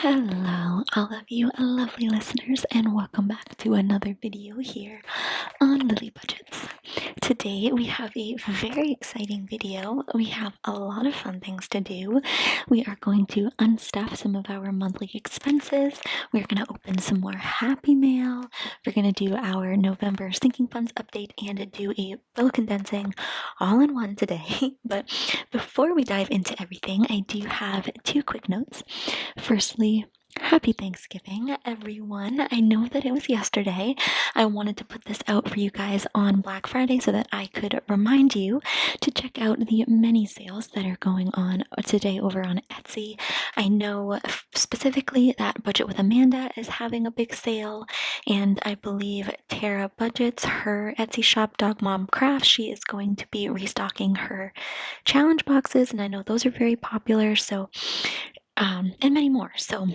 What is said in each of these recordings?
Hello, all of you lovely listeners, and welcome back to another video here on Lily Budgets. Today we have a very exciting video. We have a lot of fun things to do. We are going to unstuff some of our monthly expenses. We're going to open some more Happy Mail. We're going to do our November sinking funds update and do a bill condensing all in one today. But before we dive into everything, I do have two quick notes. Firstly, happy Thanksgiving, everyone. I know that it was yesterday. I wanted to put this out for you guys on Black Friday so that I could remind you to check out the many sales that are going on today over on Etsy. I know specifically that Budget with Amanda is having a big sale, and I believe Tara Budgets, her Etsy shop, Dog Mom Crafts, she is going to be restocking her challenge boxes, and I know those are very popular, so and many more. So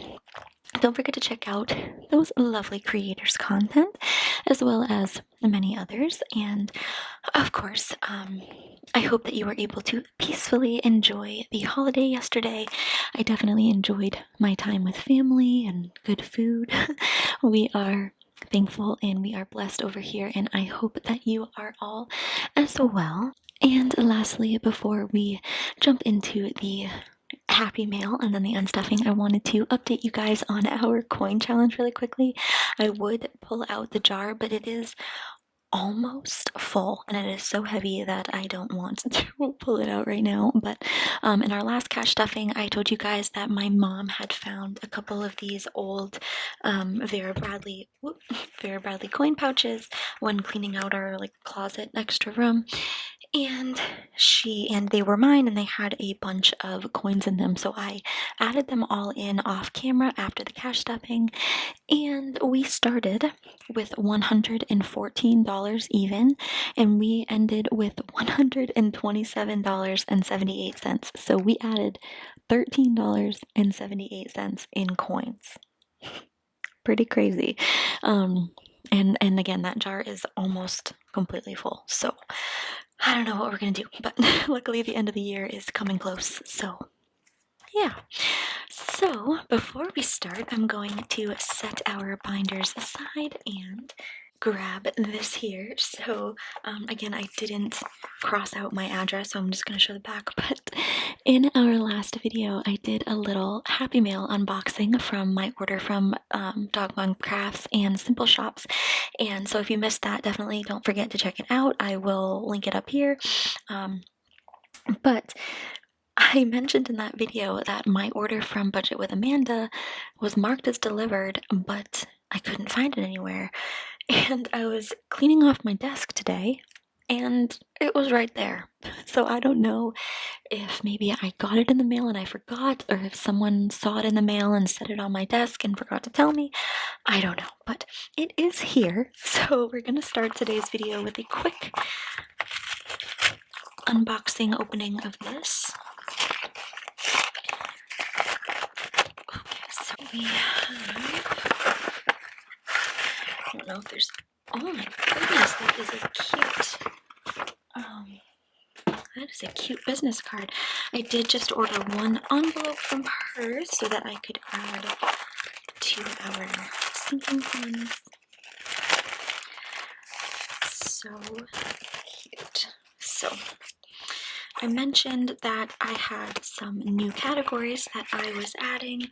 don't forget to check out those lovely creators' content, as well as many others. And of course, I hope that you were able to peacefully enjoy the holiday yesterday. I definitely enjoyed my time with family and good food. We are thankful and we are blessed over here, and I hope that you are all as well. And lastly, before we jump into the Happy Mail and then the unstuffing, I wanted to update you guys on our coin challenge really quickly. I would pull out the jar, but it is almost full and it is so heavy that I don't want to pull it out right now. But in our last cash stuffing, I told you guys that my mom had found a couple of these old Vera Bradley coin pouches when cleaning out our closet extra room. And they were mine, and they had a bunch of coins in them, so I added them all in off camera after the cash stuffing, and we started with $114 even, and we ended with $127.78, so we added $13.78 in coins. Pretty crazy. And again, that jar is almost completely full, so I don't know what we're gonna do, but luckily the end of the year is coming close, so yeah. So before we start, I'm going to set our binders aside and grab this here. So again, I didn't cross out my address, so I'm just going to show the back, but in our last video I did a little Happy Mail unboxing from my order from Dog Mom Crafts and SimpleShopz, and so if you missed that, definitely don't forget to check it out. I will link it up here. But I mentioned in that video that my order from Budget with Amanda was marked as delivered, but I couldn't find it anywhere. And I was cleaning off my desk today, and it was right there. So I don't know if maybe I got it in the mail and I forgot, or if someone saw it in the mail and set it on my desk and forgot to tell me. I don't know, but it is here. So we're going to start today's video with a quick unboxing opening of this. Okay, so we have... I don't know if there's... Oh my goodness, that is a cute business card. I did just order one envelope from her so that I could add to our sinking funds. So cute. So I mentioned that I had some new categories that I was adding,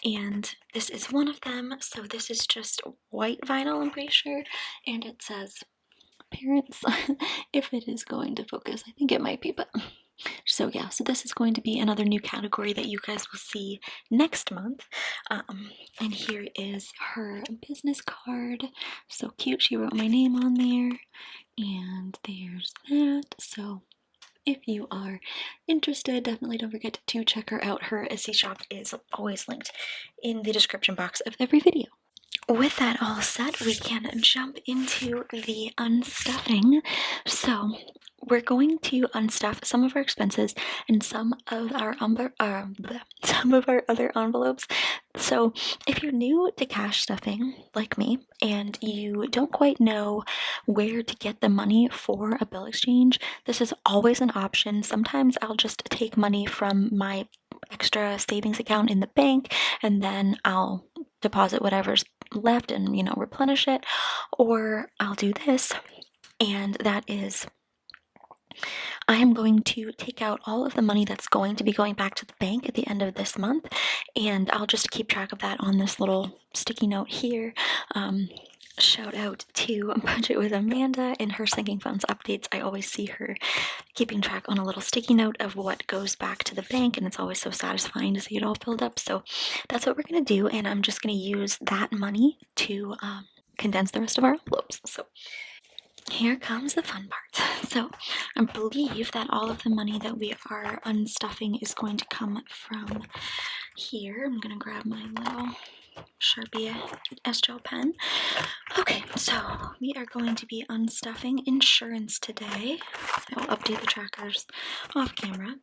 and this is one of them. So this is just white vinyl, I'm pretty sure, and it says parents. If it is going to focus, I think it might be, but so yeah, so this is going to be another new category that you guys will see next month. And here is her business card. So cute, she wrote my name on there, and there's that. So if you are interested, definitely don't forget to check her out. Her Etsy shop is always linked in the description box of every video. With that all said, we can jump into the unstuffing. So we're going to unstuff some of our expenses and some of our other envelopes. So if you're new to cash stuffing like me and you don't quite know where to get the money for a bill exchange, this is always an option. Sometimes I'll just take money from my extra savings account in the bank, and then I'll deposit whatever's left and, you know, replenish it, or I'll do this, and that is I am going to take out all of the money that's going to be going back to the bank at the end of this month, and I'll just keep track of that on this little sticky note here. Shout out to Budget with Amanda in her sinking funds updates. I always see her keeping track on a little sticky note of what goes back to the bank, and it's always so satisfying to see it all filled up. So that's what we're going to do, and I'm just going to use that money to condense the rest of our envelopes. So here comes the fun part. So I believe that all of the money that we are unstuffing is going to come from here. I'm going to grab my little Sharpie S-Gel pen. Okay, so we are going to be unstuffing insurance today. I'll update the trackers off camera.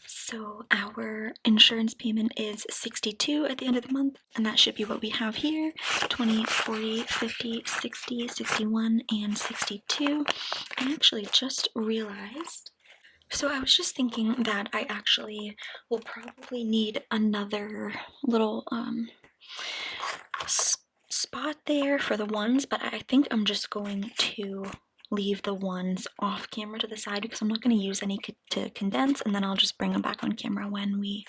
So our insurance payment is $62 at the end of the month, and that should be what we have here: 20, 40, 50, 60, 61, and 62. I actually just realized, so I was just thinking that I actually will probably need another little spot there for the ones, but I think I'm just going to leave the ones off camera to the side because I'm not going to use any to condense, and then I'll just bring them back on camera when we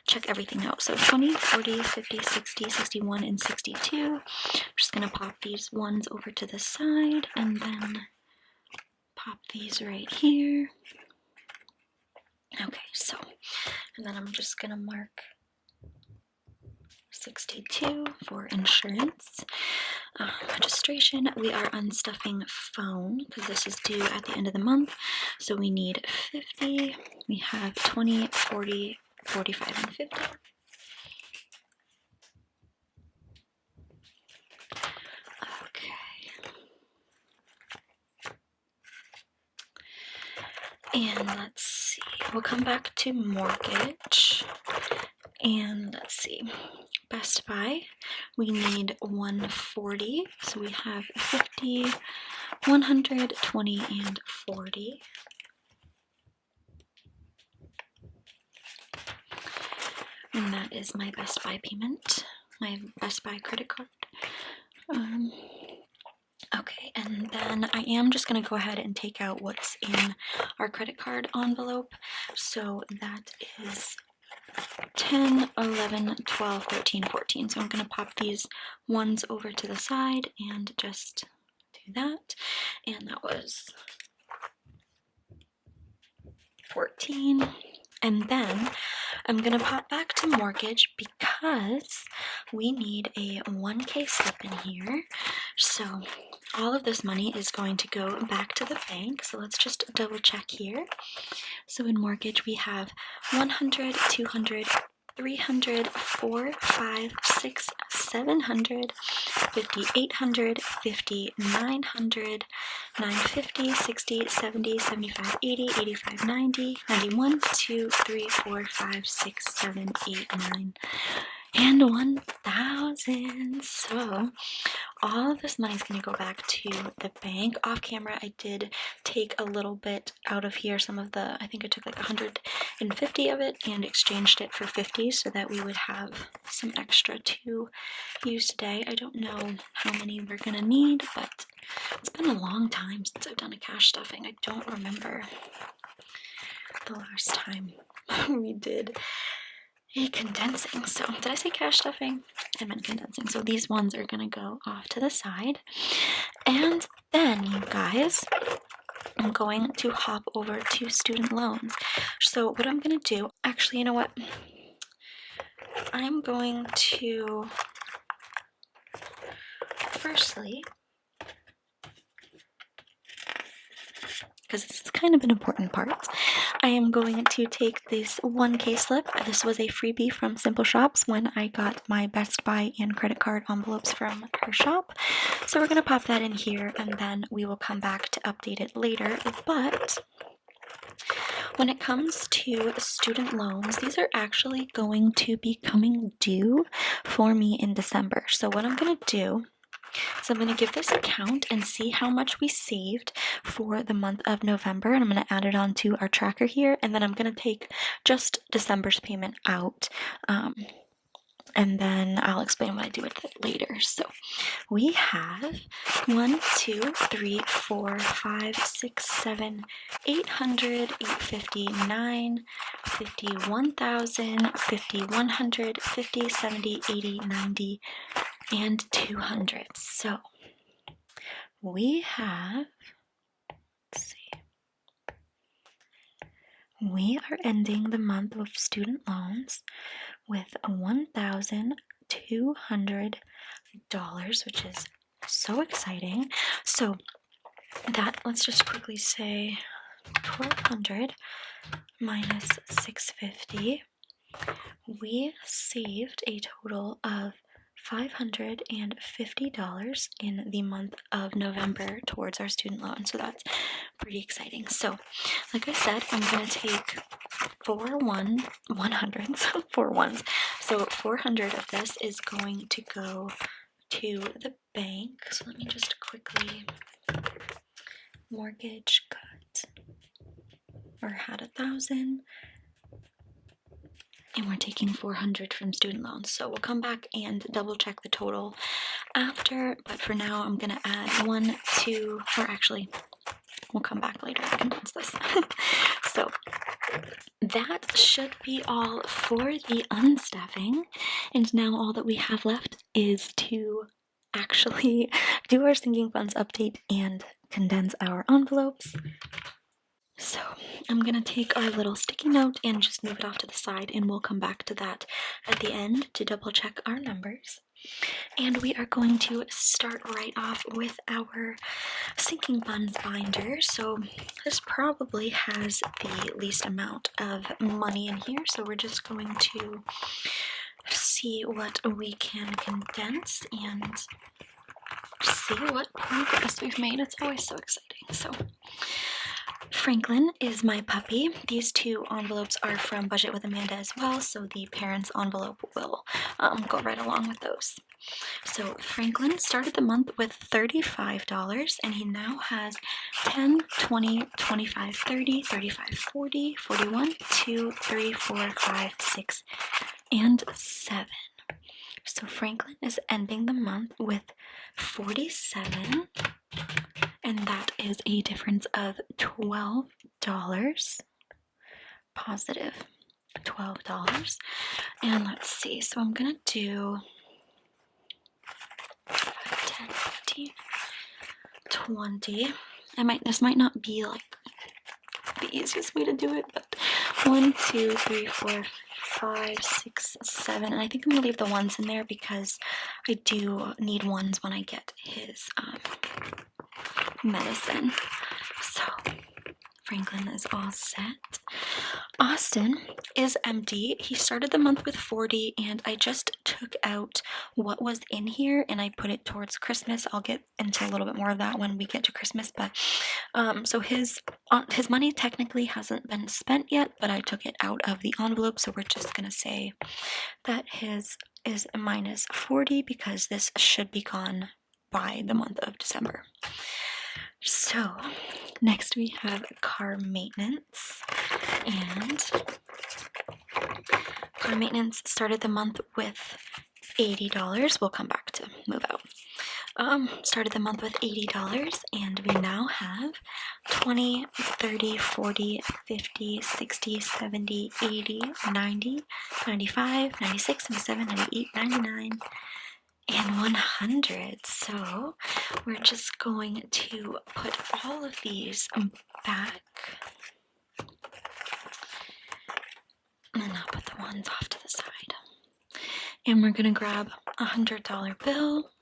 check everything out. So 20, 40, 50, 60, 61, and 62. I'm just going to pop these ones over to the side and then pop these right here. Okay, so, and then I'm just going to mark 62 for insurance. Registration, we are unstuffing phone because this is due at the end of the month, so we need 50. We have 20, 40, 45, and 50. Okay. And let's see, we'll come back to mortgage. And let's see, Best Buy, we need 140, so we have 50, 100, 20, and 40. And that is my Best Buy payment, my Best Buy credit card. Okay, and then I am just going to go ahead and take out what's in our credit card envelope. So that is 10, 11, 12, 13, 14. So I'm going to pop these ones over to the side and just do that. And that was 14. And then I'm going to pop back to mortgage because we need a 1K slip in here. So all of this money is going to go back to the bank. So let's just double check here. So in mortgage, we have 100, 200, 300, 4, 5, 6, 700, 50, 800, 50, 900, 950, 60, 70, 75, 80, 85, 90, 91, 2, 3, 4, 5, 6, 7, 8, 9, and 1,000. So all of this money is going to go back to the bank. Off camera, I did take a little bit out of here, some of the, I think I took like 150 of it and exchanged it for 50 so that we would have some extra to use today. I don't know how many we're going to need, but it's been a long time since I've done a cash stuffing. I don't remember the last time we did a condensing. So did I say cash stuffing? I meant condensing. So these ones are gonna go off to the side, and then you guys, I'm going to hop over to student loans. So what I'm gonna do, actually, you know what, I'm going to firstly, because it's kind of an important part, I am going to take this 1K slip. This was a freebie from SimpleShopz when I got my Best Buy and credit card envelopes from her shop. So we're going to pop that in here, and then we will come back to update it later. But when it comes to student loans, these are actually going to be coming due for me in December. So what I'm going to do So I'm going to give this a count and see how much we saved for the month of November, and I'm going to add it onto our tracker here, and then I'm going to take just December's payment out, and then I'll explain what I do with it later. So we have 1, 2, 3, 4, 5, 6, 7, 800, 850, 9, 50, 1000, 50, 100, 50, 70, 80, 90, and 200. So we have, let's see, we are ending the month of student loans with $1,200, which is so exciting. So that, let's just quickly say 1,200 minus 650. We saved a total of $550 in the month of November towards our student loan. So that's pretty exciting. So like I said, I'm going to take 4 ones. So 400 of this is going to go to the bank. So let me just quickly mortgage cut. Or had 1,000. And we're taking 400 from student loans. So we'll come back and double check the total after, but for now I'm gonna add 1, 2, or actually we'll come back later and condense this. So that should be all for the unstuffing, and now all that we have left is to actually do our sinking funds update and condense our envelopes. So I'm gonna take our little sticky note and just move it off to the side, and we'll come back to that at the end to double check our numbers. And we are going to start right off with our sinking funds binder. So this probably has the least amount of money in here, so we're just going to see what we can condense and see what progress we've made. It's always so exciting. So Franklin is my puppy. These 2 envelopes are from Budget with Amanda as well, so the parents' envelope will go right along with those. So Franklin started the month with $35, and he now has 10, 20, 25, 30, 35, 40, 41, 2, 3, 4, 5, 6, and 7. So Franklin is ending the month with 47, and that is a difference of $12, positive $12. And let's see, so I'm gonna do 10, 15, 20. This might not be like the easiest way to do it, but 1, 2, 3, 4, 5, 6, 7, and I think I'm gonna leave the ones in there because I do need ones when I get his medicine. So Franklin is all set. Austin is empty. He started the month with 40, and I just took out what was in here and I put it towards Christmas. I'll get into a little bit more of that when we get to Christmas, but so his money technically hasn't been spent yet, but I took it out of the envelope, so we're just gonna say that his is minus 40 because this should be gone by the month of December. So next we have car maintenance, and car maintenance started the month with $80. We'll come back to move out. Started the month with $80, and we now have 20, 30, 40, 50, 60, 70, 80, 90, 95, 96, 97, 98, 99, and 100. So we're just going to put all of these back, and then I'll put the ones off to the side. And we're gonna grab a $100 bill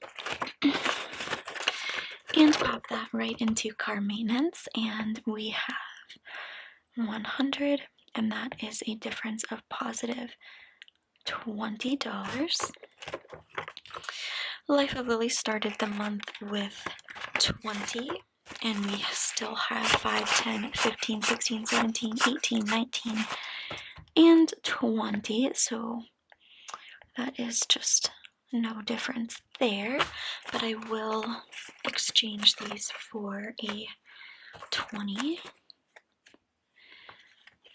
and pop that right into car maintenance, and we have 100, and that is a difference of positive $20. Life of Lily started the month with 20, and we still have 5, 10, 15, 16, 17, 18, 19, and 20, so that is just no difference there, but I will exchange these for a 20.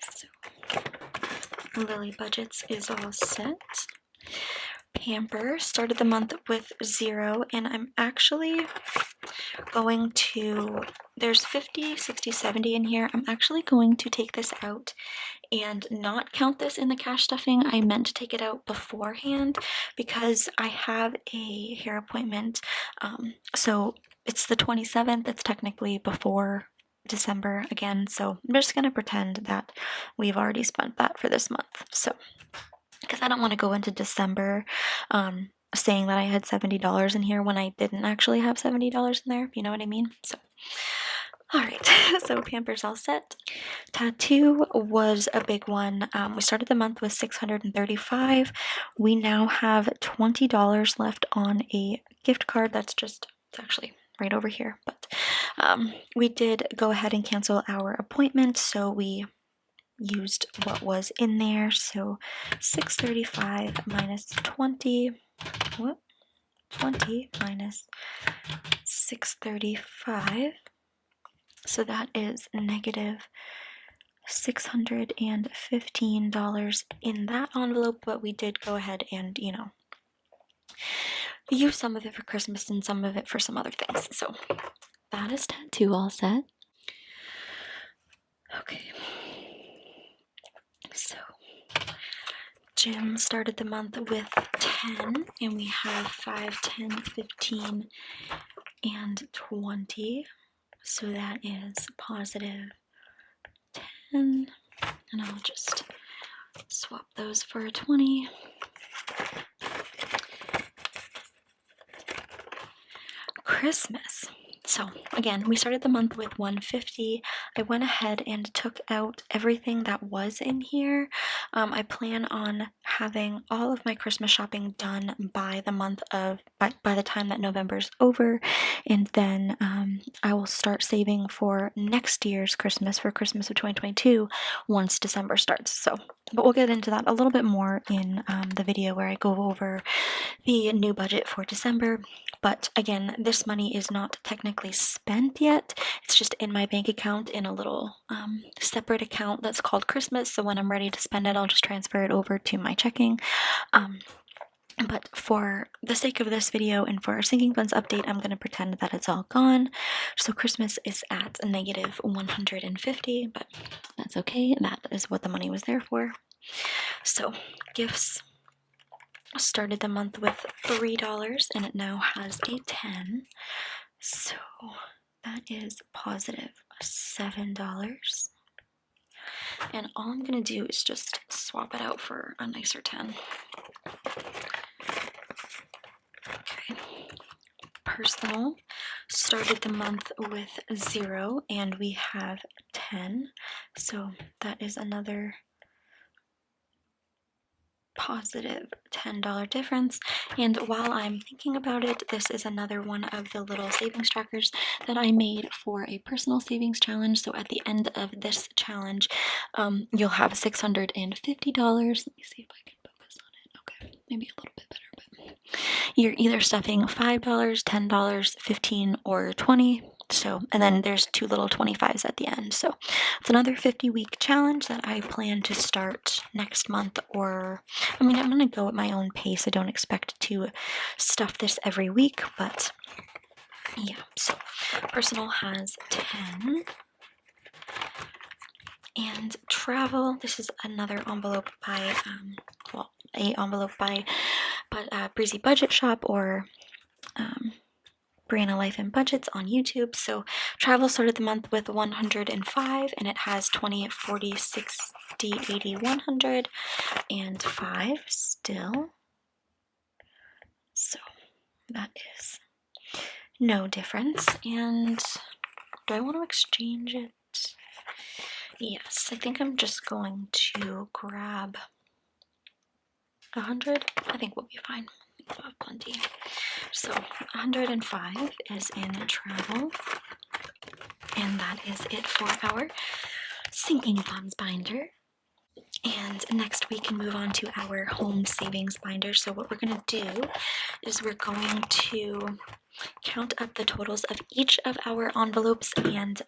So Lily Budgets is all set. Pamper started the month with 0, and I'm actually going to, there's 50, 60, 70 in here. I'm actually going to take this out and not count this in the cash stuffing. I meant to take it out beforehand because I have a hair appointment. So it's the 27th. It's technically before December again. So I'm just going to pretend that we've already spent that for this month. So, because I don't want to go into December saying that I had $70 in here when I didn't actually have $70 in there. You know what I mean? So. Alright, so Pamper's all set. Tattoo was a big one. We started the month with $635. We now have $20 left on a gift card. It's actually right over here. But we did go ahead and cancel our appointment, so we used what was in there. So $635 minus 20. What? 20 minus $635. So that is negative $615 in that envelope, but we did go ahead and, use some of it for Christmas and some of it for some other things. So that is tattoo all set. Okay. So gym started the month with 10, and we have 5, 10, 15, and 20. So that is positive 10, and I'll just swap those for a 20. Christmas. So again, we started the month with 150. I went ahead and took out everything that was in here. I plan on having all of my Christmas shopping done by the time that November's over, and then I will start saving for next year's Christmas, for Christmas of 2022, once December starts. So, but we'll get into that a little bit more in the video where I go over the new budget for December. But again, this money is not technically spent yet. It's just in my bank account in a little separate account that's called Christmas. So when I'm ready to spend it, I'll just transfer it over to my checking. But for the sake of this video and for our sinking funds update, I'm going to pretend that it's all gone. So Christmas is at a negative 150, but that's okay. That is what the money was there for. So gifts started the month with $3, and it now has a 10. So that is positive $7. And all I'm going to do is just swap it out for a nicer 10. Okay. Personal started the month with 0, and we have 10. So that is another positive $10 difference. And while I'm thinking about it, this is another one of the little savings trackers that I made for a personal savings challenge. So at the end of this challenge, you'll have $650. Let me see if I can focus on it. Okay, maybe a little bit better, but you're either stuffing $5, $10, 15, or 20. So, and then there's 2 little 25s at the end. So it's another 50-week challenge that I plan to start next month, or, I mean, I'm going to go at my own pace. I don't expect to stuff this every week, but yeah. So personal has 10. And travel, this is another envelope by, BreezyBudgetShop, or Brianna Life and Budgets on YouTube. So travel started the month with 105, and it has 20, 40, 60, 80, 100, and 5 still. So that is no difference. And do I want to exchange it? Yes, I think I'm just going to grab 100. I think we'll be fine. We'll have plenty. So 105 is in travel, and that is it for our sinking funds binder. And next we can move on to our home savings binder. So what we're going to do is we're going to count up the totals of each of our envelopes and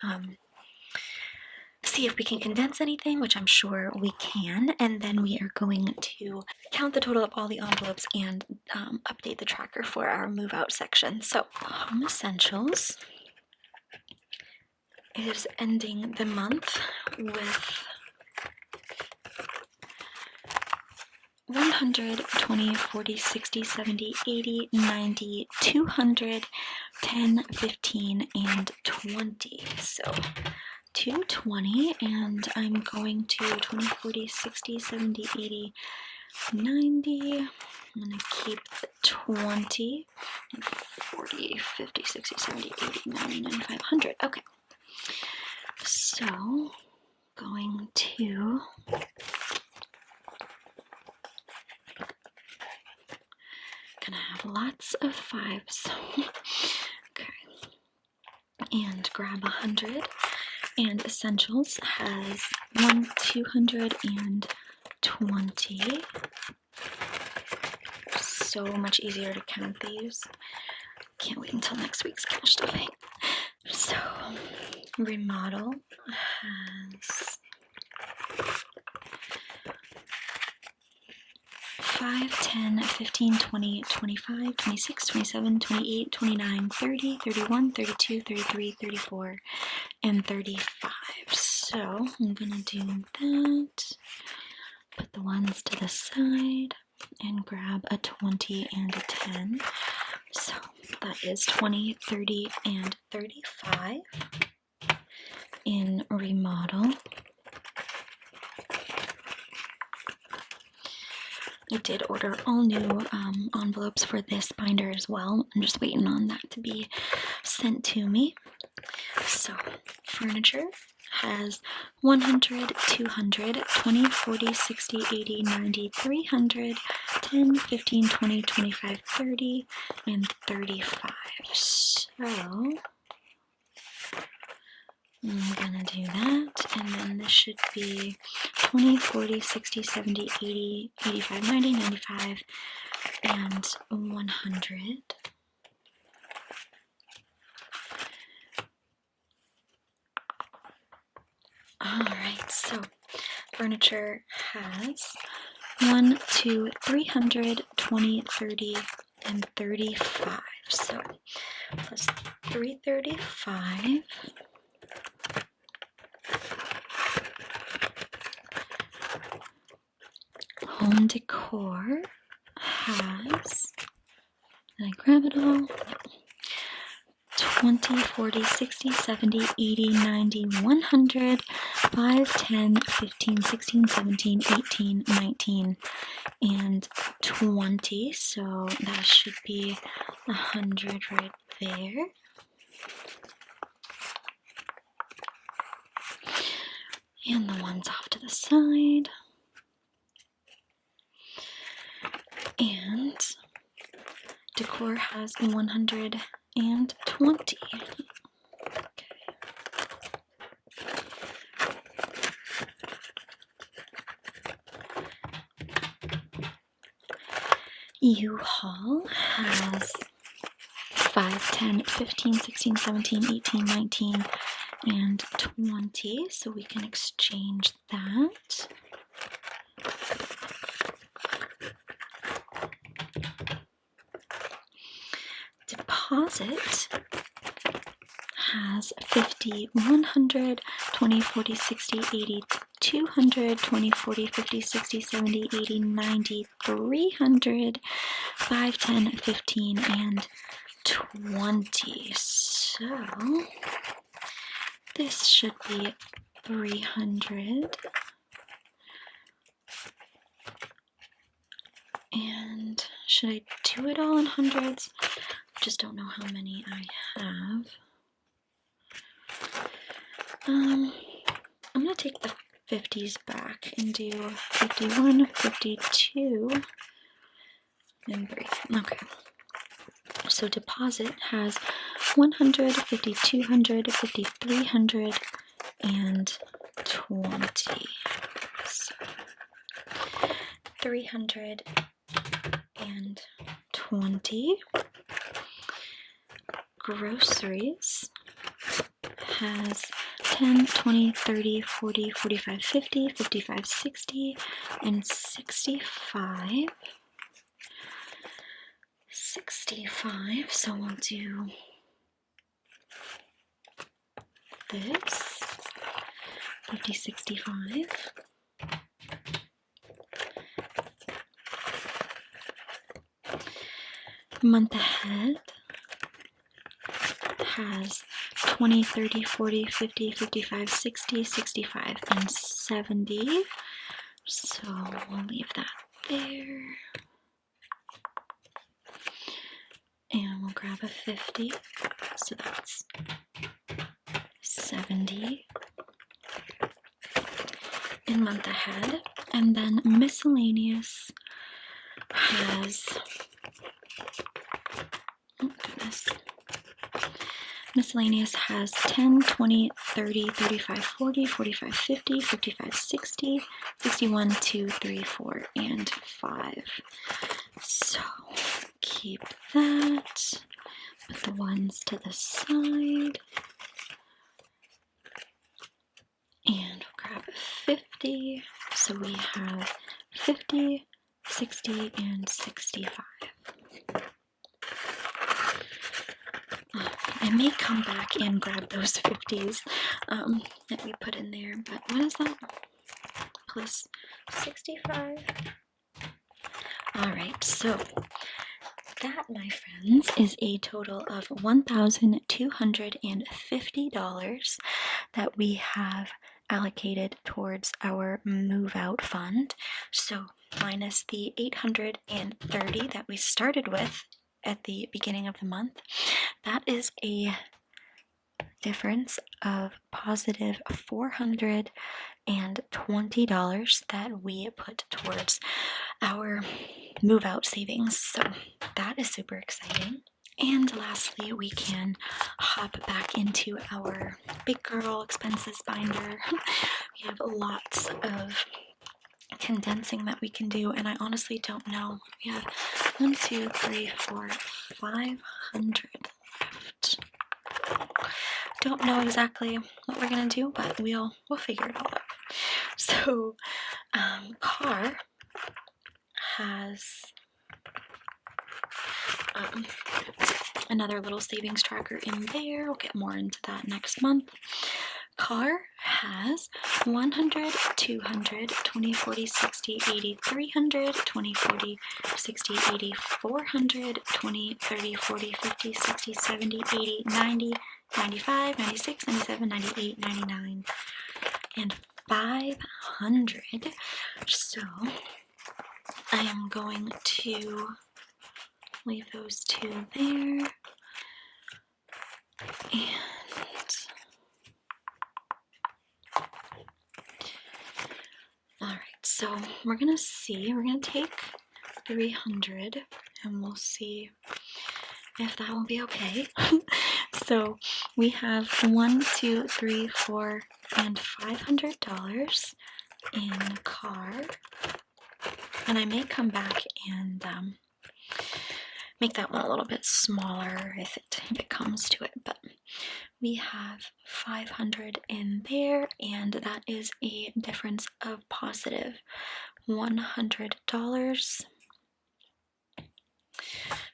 see if we can condense anything, which I'm sure we can, and then we are going to count the total of all the envelopes and update the tracker for our move out section. So Home Essentials is ending the month with 100, 20, 40, 60, 70, 80, 90, 200, 10, 15, and 20. So 220, and I'm going to 20, 40, 60, 70, 80, 90. I'm going to keep the 20, and 40, 50, 60, 70, 80, 90, 95, 100. Okay. So, going to gonna have lots of 5s. Okay. And grab 100. And Essentials has 220. So much easier to count these. Can't wait until next week's cash stuffing. So, Remodel has 5, 10, 15, 20, 25, 26, 27, 28, 29, 30, 31, 32, 33, 34, and 35. So I'm gonna do that, put the ones to the side, and grab a 20 and a 10. So that is 20, 30, and 35 in Remodel. I did order all new envelopes for this binder as well. I'm just waiting on that to be sent to me. So, Furniture has 100, 200, 20, 40, 60, 80, 90, 300, 10, 15, 20, 25, 30, and 35. So, I'm gonna do that, and then this should be 20, 40, 60, 70, 80, 85, 90, 95, and 100. Alright, so Furniture has 1, 2, 300, 20, 30, and 35. So, plus 335. Home Decor has, did I grab it all? 20, 40, 60, 70, 80, 90, 100, 5, 10, 15, 16, 17, 18, 19, and 20. So that should be 100 right there. And the ones off to the side. And Decor has 120. Okay. U-Haul has 5, 10, 15, 16, 17, 18, 19, and 20. So we can exchange that. Deposit has 50, 100, 20, 40, 60, 80, 200, 20, 40, 50, 60, 70, 80, 90, 300, 5, 10, 15, and 20. So this should be 300. And should I do it all in hundreds? I just don't know how many I have. I'm gonna take the 50s back and do 51, 52, and 3. Okay. So deposit has 100, 50, 200, 50, 300, and 20. So $320. Groceries has 10, 20, 30, 40, 45, 50, 55, 60, and 65. 65, so we'll do this, 50, 65. Month ahead has 20, 30, 40, 50, 55, 60, 65, and 70. So we'll leave that there. And we'll grab a 50. So that's 70 in month ahead. And then miscellaneous has, oh goodness. Miscellaneous has 10, 20, 30, 35, 40, 45, 50, 55, 60, 61, 2, 3, 4, and 5. So keep that. Put the ones to the side. And we'll grab a 50. So we have 50, 60, and 65. I may come back and grab those 50s that we put in there, but what is that? Plus 65. Alright, so that, my friends, is a total of $1,250 that we have allocated towards our move out fund. So minus the $830 that we started with at the beginning of the month, that is a difference of positive $420 that we put towards our move out savings. So that is super exciting. And lastly, we can hop back into our big girl expenses binder. We have lots of condensing that we can do, and I honestly don't know. We have 1, 2, 3, 4, 500 left. Don't know exactly what we're gonna do, but we'll figure it all out. So car has another little savings tracker in there. We'll get more into that next month. Car has 100, 200, 20, 40, 60, 80, 300, 20, 40, 60, 80, 400, 20, 30, 40, 50, 60, 70, 80, 90, 95, 96, 97, 98, 99, and 500. So I am going to leave those two there. And alright, so we're gonna take 300 and we'll see if that will be okay. So we have 1, 2, 3, 4, and $500 in car. And I may come back and make that one a little bit smaller if it comes to it, but we have 500 in there, and that is a difference of positive $100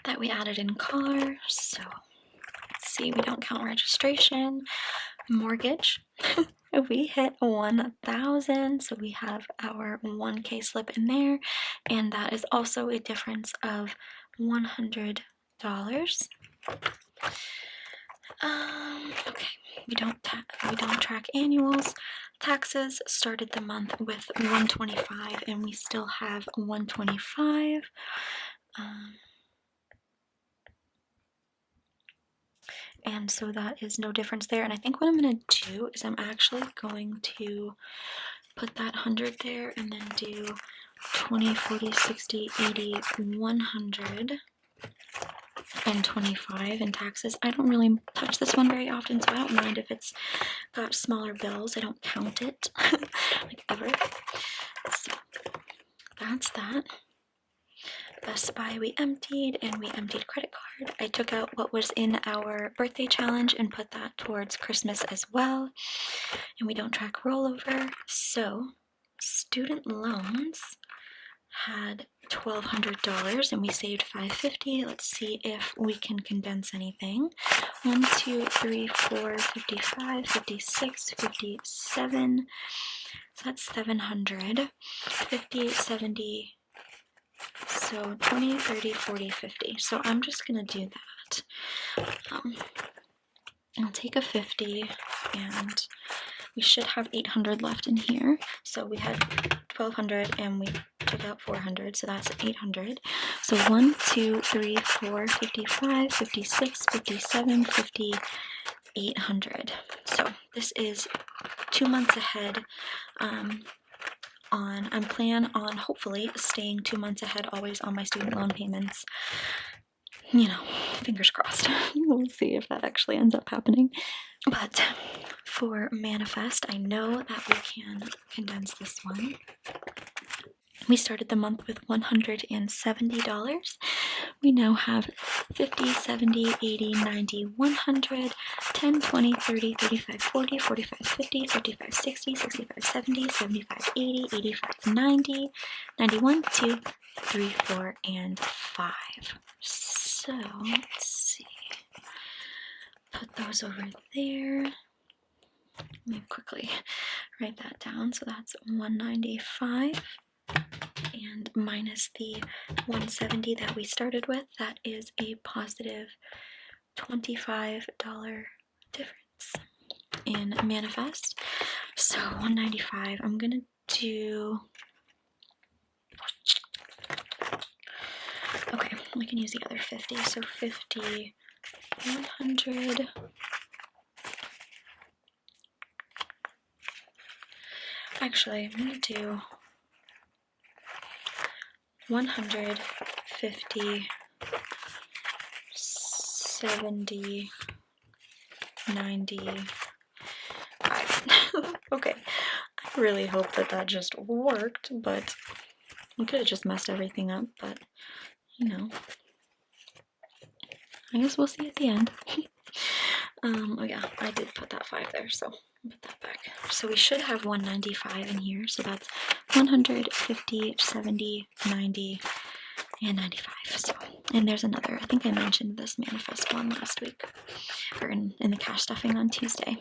that we added in car. So let's see, we don't count registration. Mortgage, we hit 1,000, so we have our 1K slip in there, and that is also a difference of $100. Okay, we don't track annuals. Taxes started the month with 125, and we still have 125. And so that is no difference there. And I think what I'm going to do is I'm actually going to put that 100 there and then do 20, 40, 60, 80, 100, and 25 in taxes. I don't really touch this one very often, so I don't mind if it's got smaller bills. I don't count it, like ever. So that's that. Best Buy we emptied, and we emptied credit card. I took out what was in our birthday challenge and put that towards Christmas as well. And we don't track rollover. So student loans had $1,200 and we saved $550. Let's see if we can condense anything. 1, 2, 3, 4, 55, 56, 57. So that's 700. 50, 70. So 20, 30, 40, 50. So I'm just gonna do that. I'll take a 50 and we should have 800 left in here. So we had 1,200 and we took out 400, so that's 800. So 1, 2, 3, 4, 55, 56, 57, 50, 800. So this is 2 months ahead. I plan on hopefully staying 2 months ahead always on my student loan payments. You know, fingers crossed. We'll see if that actually ends up happening. But for Manifest, I know that we can condense this one. We started the month with $170. We now have 50, 70, 80, 90, 100, 10, 20, 30, 35, 40, 45, 50, 55, 60, 65, 70, 75, 80, 85, 90, 91, 2, 3, 4, and 5. So, let's see. Put those over there. Let me quickly write that down. So that's 195. And minus the 170 that we started with, that is a positive $25 difference in Manifest. So 195, I'm gonna do, okay, we can use the other 50, so 50, 100, actually, I'm gonna do 150, 70, 95. Okay, I really hope that just worked, but we could have just messed everything up, but you know, I guess we'll see at the end. Oh yeah, I did put that 5 there, so I'll put that back. So we should have 195 in here, so that's 150, 70, 90, and 95. So, and there's another, I think I mentioned this Manifest one last week, or in the cash stuffing on Tuesday.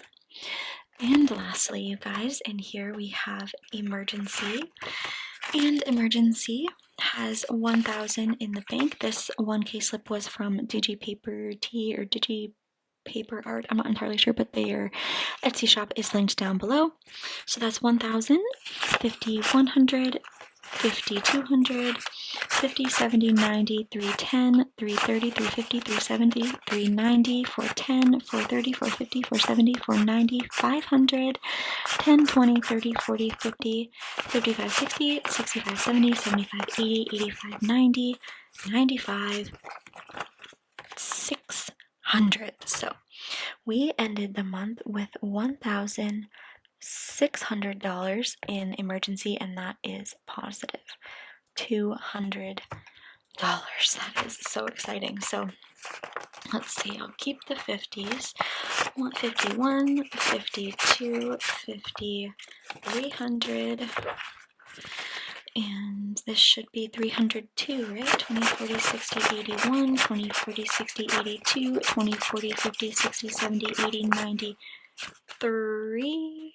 And lastly, you guys, and here we have Emergency. And Emergency has 1,000 in the bank. This 1K slip was from Digipapert or Digipapert Art. I'm not entirely sure, but their Etsy shop is linked down below. So that's 1,000, 50, 100, 50, 200, 50, 70, 90, 310, 330, 350, 370, 390, 410, 430, 450, 470, 490, 500, 10, 20, 30, 40, 50, 55, 60, 65, 70, 75, 80, 85, 90, 95, 600. So we ended the month with $1,600 in Emergency, and that is positive $200. That is so exciting. So let's see, I'll keep the 50s. 51, 52, 50, 300, and this should be 302, right? 20, 40, 60, 81, 20, 40, 60, 82, 20, 40, 50, 60, 70, 80, 90, 3,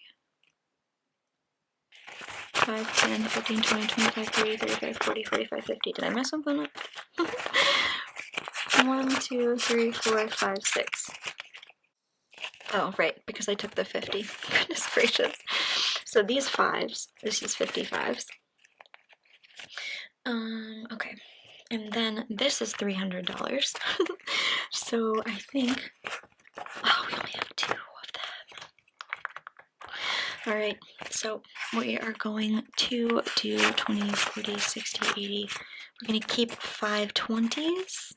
5, 10, 15, 20, 25, 30, 35, 40, 45, 50. Did I mess something up? 1, 2, 3, 4, 5, 6. Oh, right, because I took the 50. Goodness gracious. So these 5s, this is 55s. Okay. And then this is $300. So I think, oh, we only have 2 of them. Alright, so we are going to do 20, 40, 60, 80. We're going to keep 5 20s.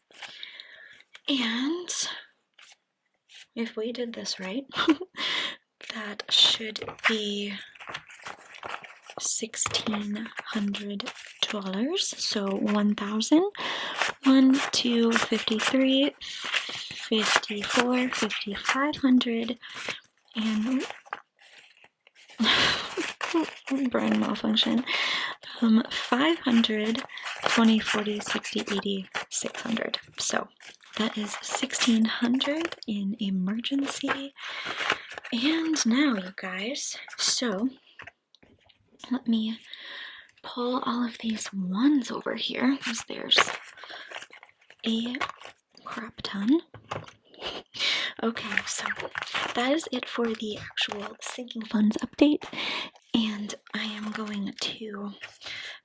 And if we did this right, that should be $1,600. So 1,000, 1, 2, 53, 54, 5,500, and brain malfunction. 500, 20, 40, 60, 80, 600. So that is 1,600 in emergency. And now, you guys, so let me pull all of these ones over here, because there's a crap ton. Okay, so that is it for the actual sinking funds update, and I am going to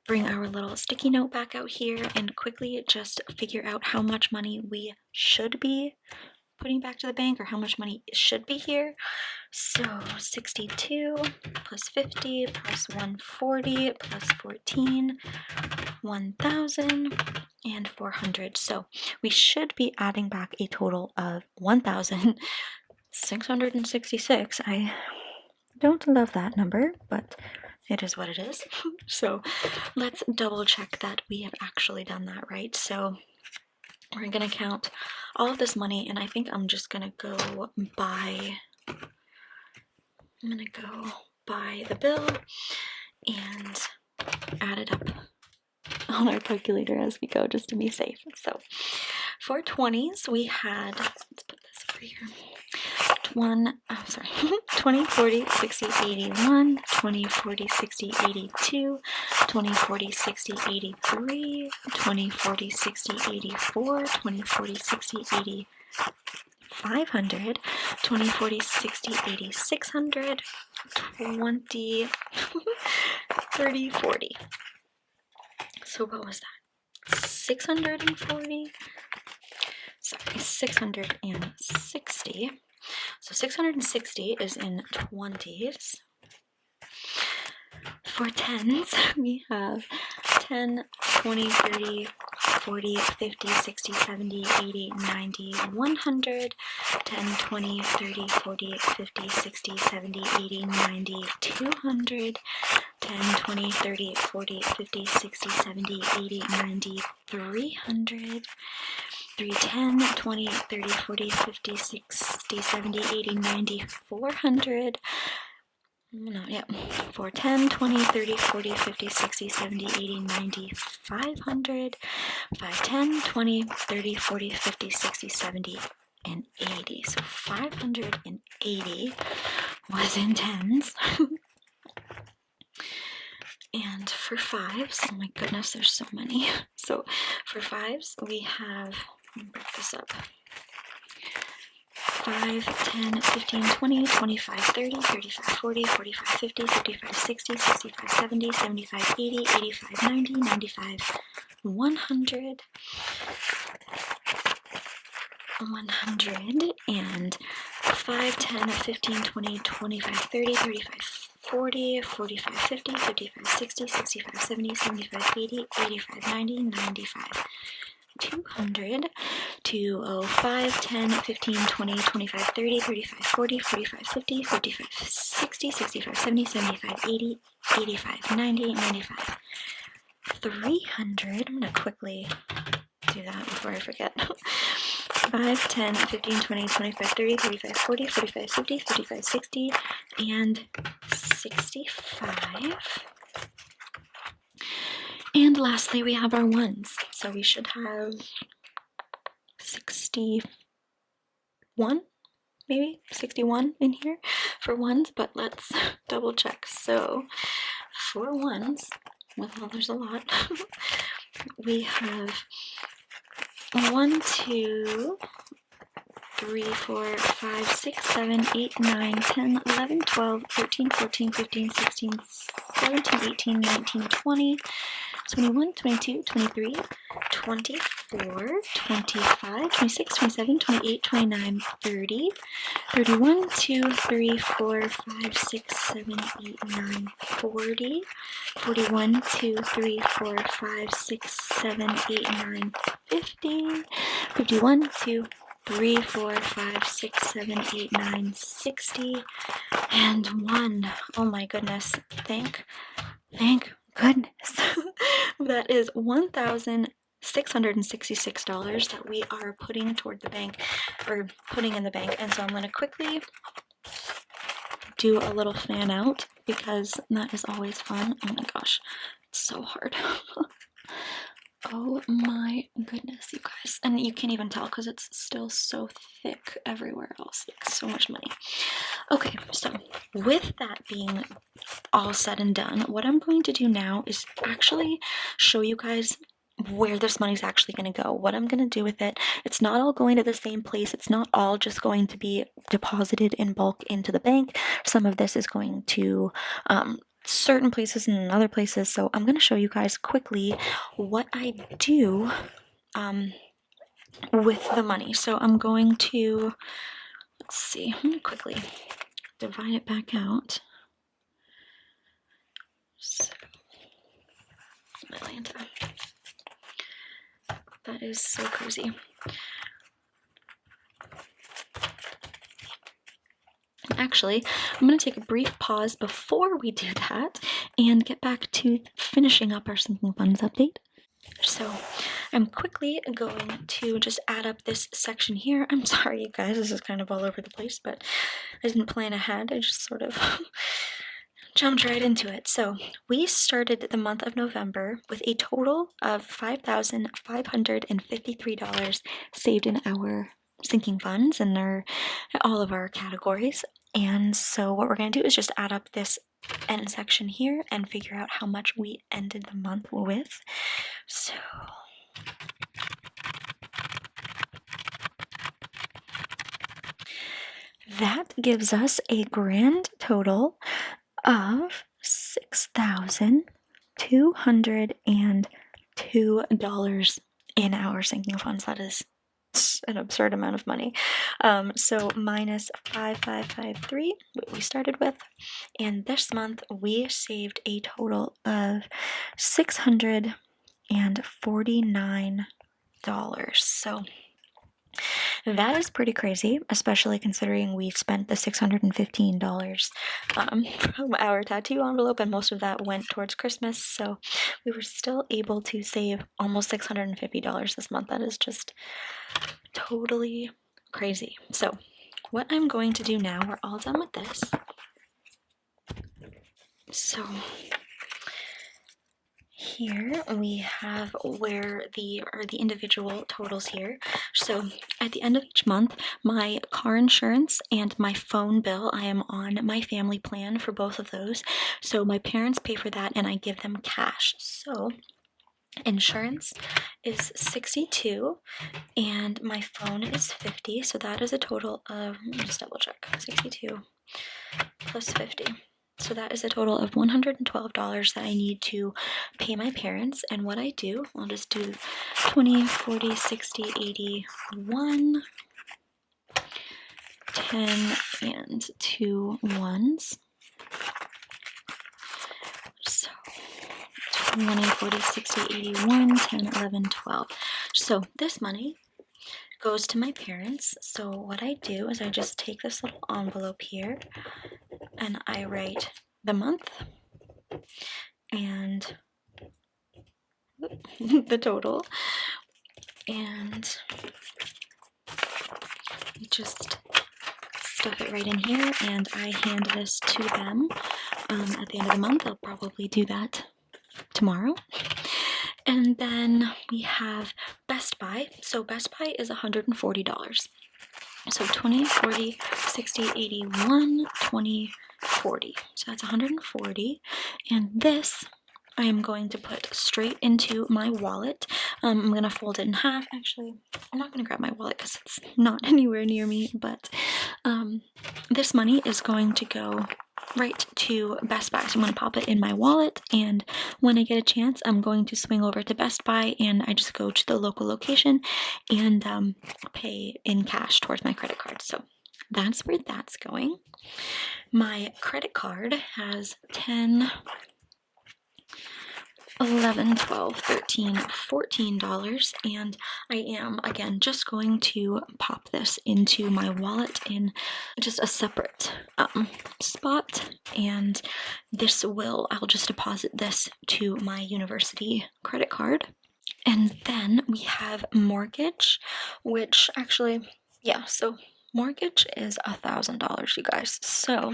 bring our little sticky note back out here and quickly just figure out how much money we should be putting back to the bank, or how much money should be here. So 62 plus 50 plus 140 plus 14, 1,000 and 400. So we should be adding back a total of 1,666. I don't love that number, but it is what it is. So let's double check that we have actually done that right. So we're gonna count all of this money, and I think I'm just gonna go by the bill and add it up on our calculator as we go, just to be safe. So for 20s, we had, let's put this over here, 20, 40, 60, 81, 20, 40, 60, 82, 20, 40, 60, 83, 20, 40, 60, 84, 20, 40, 60, 80, 500, 20, 40, 60, 80, 600, 20, 30, 40. So what was that? 640? Sorry, 660. So 660 is in 20s. For 10s, we have 10, 20, 30, 40, 50, 60, 70, 80, 90, 100, 10, 20, 30, 40, 50, 60, 70, 80, 90, 200, 10, 20, 30, 40, 50, 60, 70, 80, 90, 300, 310, 20, 30, 40, 50, 60, 70, 80, 90, 400, no, yeah, 410, 20, 30, 40, 50, 60, 70, 80, 90, 500, 510, 20, 30, 40, 50, 60, 70, and 80. So 580 was in 10s. And for 5s, oh my goodness, there's so many. So for 5s, we have, let me break this up, 5, 10, 15, 20, 25, 30, 35, 40, 45, 50, 55, 60, 65, 70, 75, 80, 85, 90, 95, 100, 100, and 5, 10, 15, 20, 25, 30, 35, 40, 45, 50, 55, 60, 65, 70, 75, 80, 85, 90, 95, 200, 205, 10, 15, 20, 25, 30, 35, 40, 45, 50, 55, 60, 65, 70, 75, 80, 85, 90, 95, 300, I'm going to quickly do that before I forget. 5, 10, 15, 20, 25, 30, 35, 40, 45, 50, 55, 60, and 65. And lastly, we have our ones. So we should have 61, maybe 61 in here for ones, but let's double check. So for ones, well, there's a lot. We have 1, 2, 3, 4, 5, 6, 7, 8, 9, 10, 11, 12, 13, 14, 15, 16, 17, 18, 19, 20, 21, 22, 23, 24, 25, 26, 27, 28, 29, 30, 31, 2, 3, 4, 5, 6, 7, 8, 9, 40, 41, 2, 3, 4, 5, 6, 7, 8, 9, 50, 51, 2, 3, 4, 5, 6, 7, 8, 9, 60, and 1. Oh my goodness. Thank goodness. That is $1,666 that we are putting toward the bank, or putting in the bank. And so I'm going to quickly do a little fan out because that is always fun. Oh my gosh, it's so hard. Oh my goodness, you guys. And you can't even tell because it's still so thick everywhere else. Like, so much money. Okay, so with that being all said and done, what I'm going to do now is actually show you guys where this money's actually going to go, what I'm going to do with it. It's not all going to the same place. It's not all just going to be deposited in bulk into the bank. Some of this is going to certain places and other places. So I'm going to show you guys quickly what I do with the money. So I'm going to, let's see, I'm going to quickly divide it back out. So, Atlanta. That is so crazy. Actually, I'm going to take a brief pause before we do that and get back to finishing up our sinking funds update. So I'm quickly going to just add up this section here. I'm sorry, you guys, this is kind of all over the place, but I didn't plan ahead. I just sort of jumped right into it. So we started the month of November with a total of $5,553 saved in our sinking funds and all of our categories. And so what we're going to do is just add up this end section here and figure out how much we ended the month with. So that gives us a grand total of $6,202 in our sinking funds. That is an absurd amount of money. So minus 5,553, what we started with, and this month we saved a total of $649. So that is pretty crazy, especially considering we spent the $615 from our tattoo envelope, and most of that went towards Christmas. So we were still able to save almost $650 this month. That is just totally crazy. So what I'm going to do now, we're all done with this. So here we have where the individual totals here. So at the end of each month, my car insurance and my phone bill, I am on my family plan for both of those. So my parents pay for that and I give them cash. So insurance is $62 and my phone is $50. So that is a total of, let me just double check, 62 plus 50. So that is a total of $112 that I need to pay my parents. And what I do, I'll just do 20, 40, 60, 80, 1, 10, and 2 ones. So 20, 40, 60, 81, 10, 11, 12. So this money goes to my parents. So what I do is I just take this little envelope here and I write the month and the total, and you just stuff it right in here, and I hand this to them at the end of the month. I'll probably do that tomorrow. And then we have Best Buy. So Best Buy is $140. So 20, 40, 60, 81, 20, 40. So that's 140. And this I am going to put straight into my wallet. I'm going to fold it in half. Actually, I'm not going to grab my wallet because it's not anywhere near me, but this money is going to go right to Best Buy. So I'm going to pop it in my wallet, and when I get a chance, I'm going to swing over to Best Buy and I just go to the local location and pay in cash towards my credit card. So that's where that's going. My credit card has 10, $11, $12, $13, $14, and I am again just going to pop this into my wallet in just a separate spot, and I'll just deposit this to my university credit card. And then we have mortgage, which actually, yeah, so mortgage is $1,000, you guys. So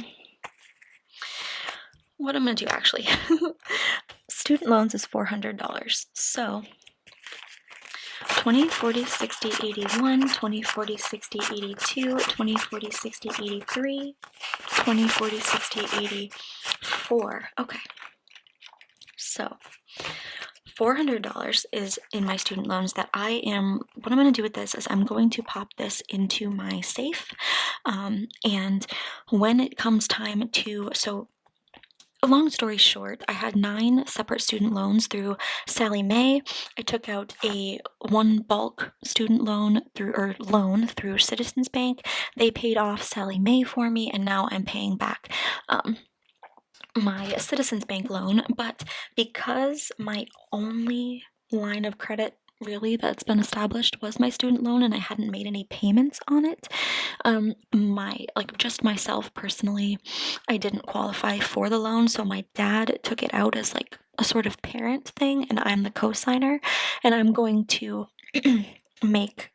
what I'm gonna do actually, student loans is $400. So 20, 40, 60, 81, 20, 40, 60, 82, 20, 40, 60, 83, 20, 40, 60, 84. Okay. So $400 is in my student loans that what I'm going to do with this is I'm going to pop this into my safe. And when it comes time to, so long story short, I had 9 separate student loans through Sallie Mae. I took out one bulk student loan through Citizens Bank. They paid off Sallie Mae for me, and now I'm paying back my Citizens Bank loan. But because my only line of credit really that's been established was my student loan, and I hadn't made any payments on it, just myself personally, I didn't qualify for the loan, so my dad took it out as like a sort of parent thing, and I'm the co-signer, and I'm going to make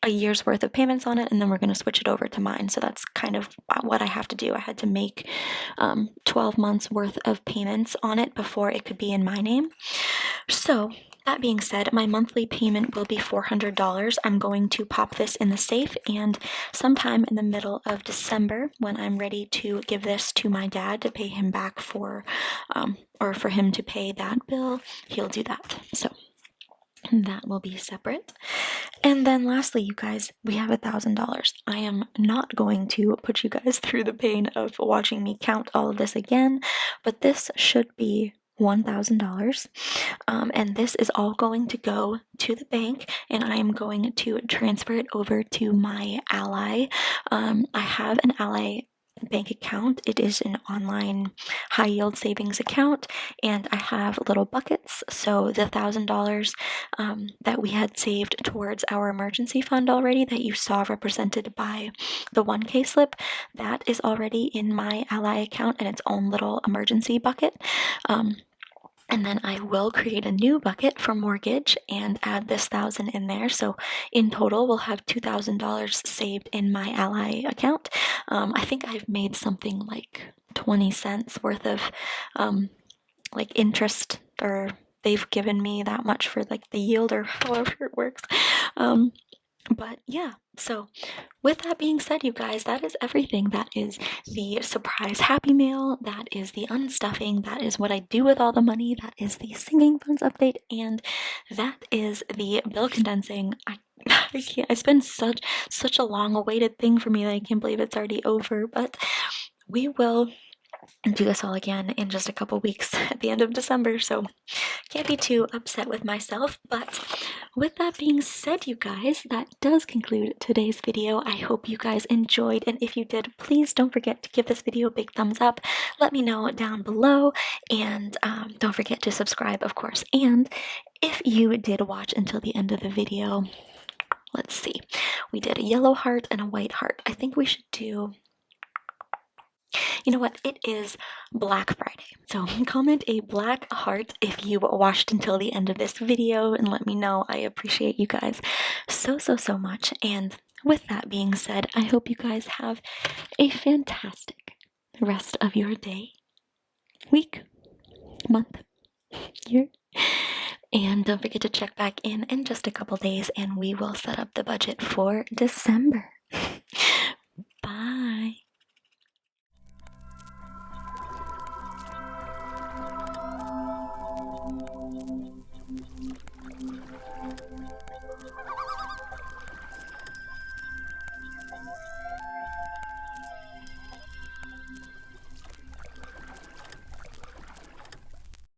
a year's worth of payments on it, and then we're going to switch it over to mine. So that's kind of what I have to do. I had to make 12 months worth of payments on it before it could be in my name. So that being said, my monthly payment will be $400. I'm going to pop this in the safe, and sometime in the middle of December, when I'm ready to give this to my dad to pay him back for him to pay that bill, he'll do that. So that will be separate. And then lastly, you guys, we have $1,000. I am not going to put you guys through the pain of watching me count all of this again, but this should be $1,000, and this is all going to go to the bank, and I am going to transfer it over to my Ally. I have an Ally bank account. It is an online high yield savings account, and I have little buckets. So the $1,000 that we had saved towards our emergency fund already, that you saw represented by the 1K slip, that is already in my Ally account in its own little emergency bucket. And then I will create a new bucket for mortgage and add this $1,000 in there. So in total, we'll have $2,000 saved in my Ally account. I think I've made something like 20 cents worth of like interest, or they've given me that much for like the yield, or however it works. But yeah, so with that being said, you guys, that is everything. That is the surprise happy mail. That is the unstuffing. That is what I do with all the money. That is the singing funds update. And that is the bill condensing. I can't, it's been such a long awaited thing for me that I can't believe it's already over. But we will do this all again in just a couple weeks at the end of December, so can't be too upset with myself. But with that being said, you guys, that does conclude today's video. I hope you guys enjoyed, and if you did, please don't forget to give this video a big thumbs up. Let me know down below, and don't forget to subscribe, of course. And if you did watch until the end of the video, let's see, we did a yellow heart and a white heart. I think we should do, you know what, it is Black Friday, so comment a black heart if you watched until the end of this video, and let me know. I appreciate you guys so much. And with that being said, I hope you guys have a fantastic rest of your day, week, month, year, and don't forget to check back in just a couple days, and we will set up the budget for December. Bye.